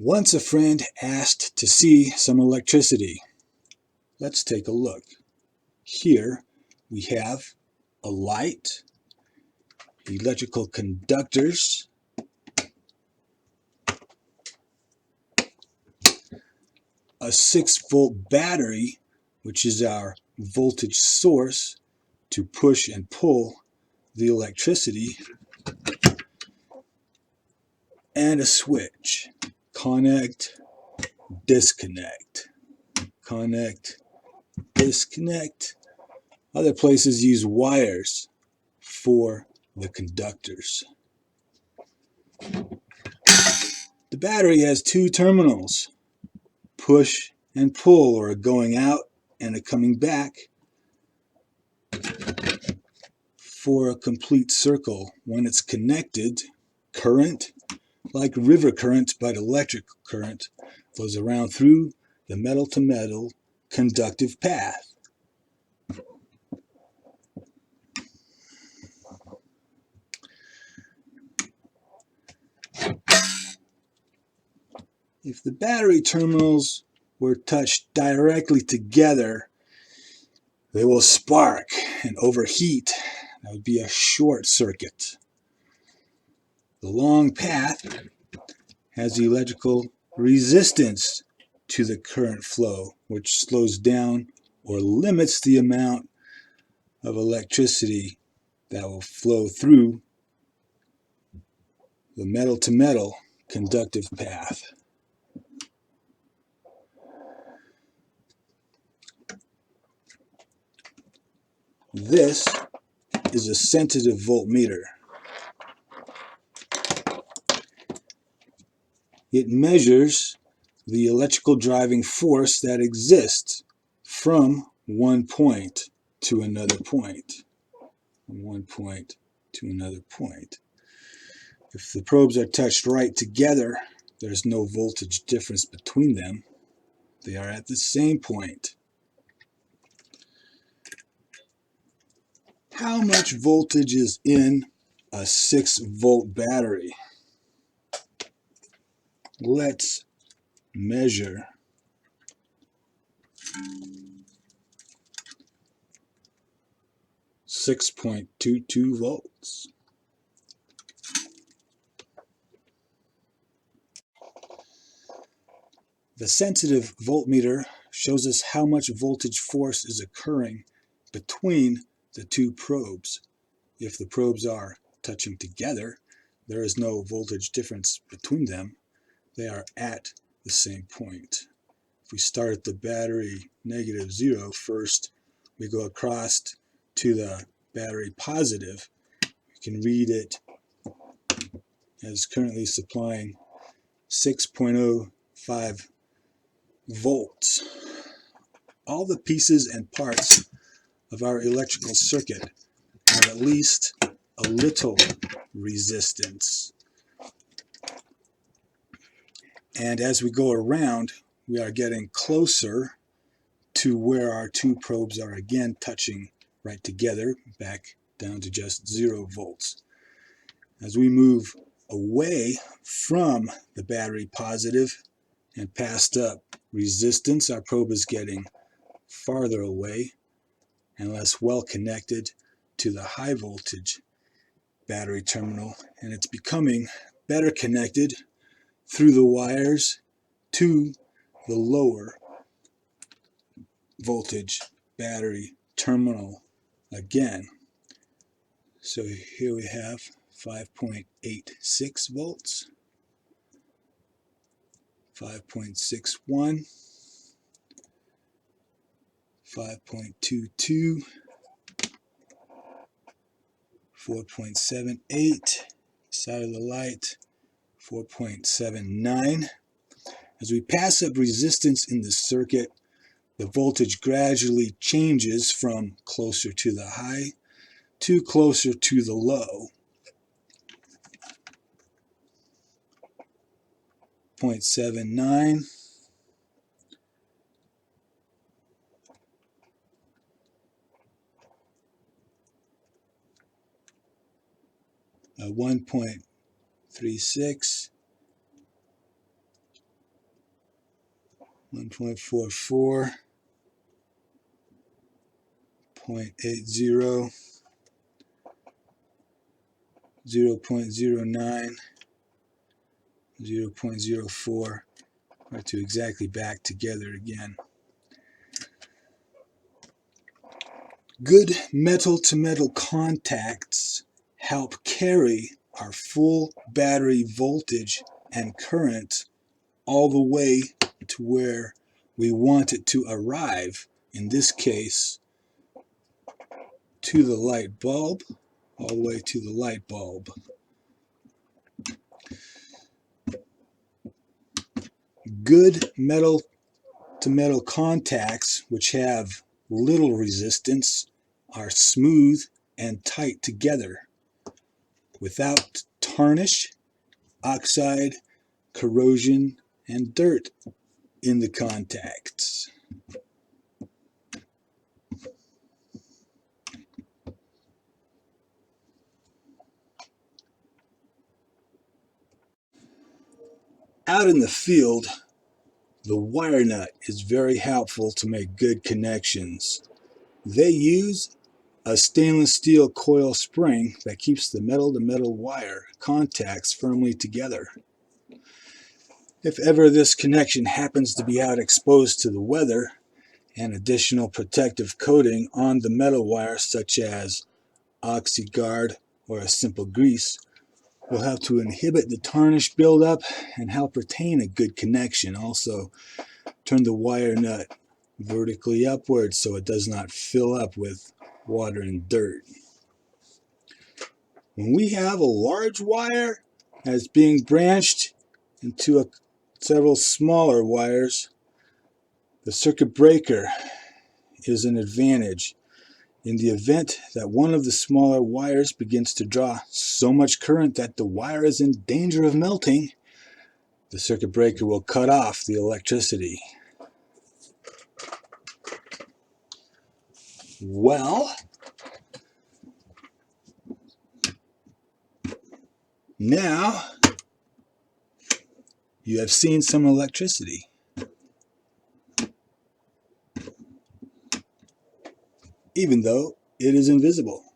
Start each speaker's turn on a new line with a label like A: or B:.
A: Once a friend asked to see some electricity. Let's take a look. Here we have a light, electrical conductors, a 6-volt battery, which is our voltage source to push and pull the electricity, and a switch. Connect, disconnect, connect, disconnect. Other places use wires for the conductors. The battery has 2 terminals, push and pull, or a going out and a coming back, for a complete circle. When it's connected, current, like river current but electric current, flows around through the metal-to-metal conductive path. If the battery terminals were touched directly together, they will spark and overheat. That would be a short circuit. The long path has electrical resistance to the current flow, which slows down or limits the amount of electricity that will flow through the metal-to-metal conductive path. This is a sensitive voltmeter. It measures the electrical driving force that exists from one point to another point. From one point to another point. If the probes are touched right together, there's no voltage difference between them. They are at the same point. How much voltage is in a 6-volt battery? Let's measure. .22 volts. The sensitive voltmeter shows us how much voltage force is occurring between the 2 probes. If the probes are touching together, there is no voltage difference between them. They are at the same point. If we start at the battery -0 first, we go across to the battery positive. We can read it as currently supplying 6.05 volts. All the pieces and parts of our electrical circuit have at least a little resistance. And as we go around, we are getting closer to where our 2 probes are again touching right together, back down to just 0 volts. As we move away from the battery positive and past up resistance, our probe is getting farther away and less well connected to the high voltage battery terminal, and it's becoming better connected through the wires to the lower voltage battery terminal again. So here we have 5.86 volts, 5.61, 5.22, 4.78, side of the light, 4.79. As we pass up resistance in the circuit, the voltage gradually changes from closer to the high to closer to the low. 0.79, 1.36, 1.44, 0.80, 0.09, 0.04, right to exactly back together again. Good metal-to-metal contacts help carry our full battery voltage and current all the way to where we want it to arrive. In this case, to the light bulb, all the way to the light bulb. Good metal-to-metal contacts, which have little resistance, are smooth and tight together without tarnish, oxide, corrosion, and dirt in the contacts. Out in the field, the wire nut is very helpful to make good connections. They use a stainless steel coil spring that keeps the metal-to-metal wire contacts firmly together. If ever this connection happens to be out exposed to the weather, an additional protective coating on the metal wire, such as OxyGuard or a simple grease, will help to inhibit the tarnish buildup and help retain a good connection. Also, turn the wire nut vertically upwards so it does not fill up with water and dirt. When we have a large wire that's being branched into several smaller wires, the circuit breaker is an advantage. In the event that one of the smaller wires begins to draw so much current that the wire is in danger of melting, the circuit breaker will cut off the electricity. Well, now you have seen some electricity, even though it is invisible.